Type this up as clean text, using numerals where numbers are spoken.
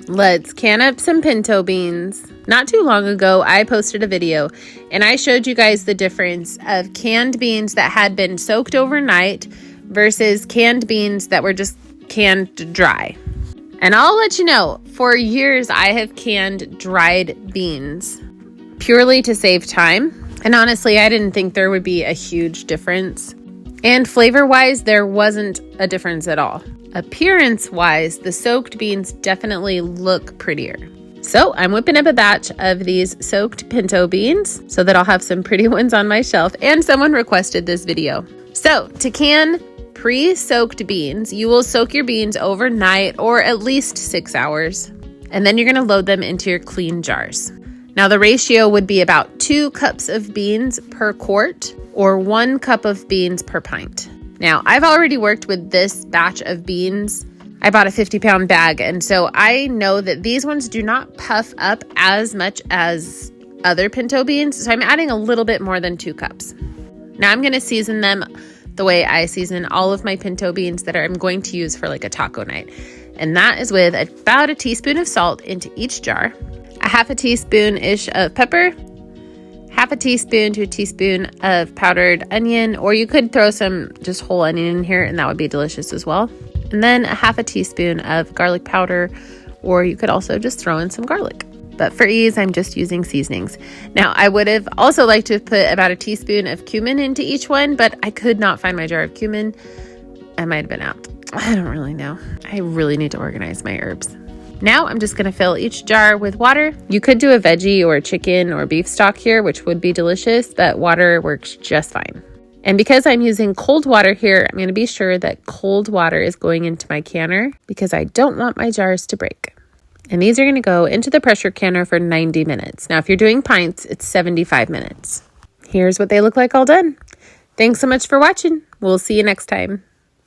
Let's can up some pinto beans. Not too long ago, I posted a video and I showed you guys the difference of canned beans that had been soaked overnight versus canned beans that were just canned dry. And I'll let you know, for years I have canned dried beans purely to save time. And honestly, I didn't think there would be a huge difference. And flavor-wise, there wasn't a difference at all. Appearance-wise, the soaked beans definitely look prettier. So I'm whipping up a batch of these soaked pinto beans so that I'll have some pretty ones on my shelf. And someone requested this video. So to can pre-soaked beans, you will soak your beans overnight or at least 6 hours. And then you're going to load them into your clean jars. Now the ratio would be about 2 cups of beans per quart or 1 cup of beans per pint. Now, I've already worked with this batch of beans. I bought a 50-pound bag, and so I know that these ones do not puff up as much as other pinto beans, so I'm adding a little bit more than 2 cups. Now, I'm going to season them the way I season all of my pinto beans that I'm going to use for like a taco night, and that is with about a teaspoon of salt into each jar, a half a teaspoon-ish of pepper, half a teaspoon to a teaspoon of powdered onion, or you could throw some just whole onion in here and that would be delicious as well. And then a half a teaspoon of garlic powder, or you could also just throw in some garlic. But for ease, I'm just using seasonings. Now, I would have also liked to put about a teaspoon of cumin into each one, but I could not find my jar of cumin. I might have been out. I don't really know. I really need to organize my herbs. Now I'm just going to fill each jar with water. You could do a veggie or chicken or beef stock here, which would be delicious, but water works just fine. And because I'm using cold water here, I'm going to be sure that cold water is going into my canner because I don't want my jars to break. And these are going to go into the pressure canner for 90 minutes. Now, if you're doing pints, it's 75 minutes. Here's what they look like all done. Thanks so much for watching. We'll see you next time.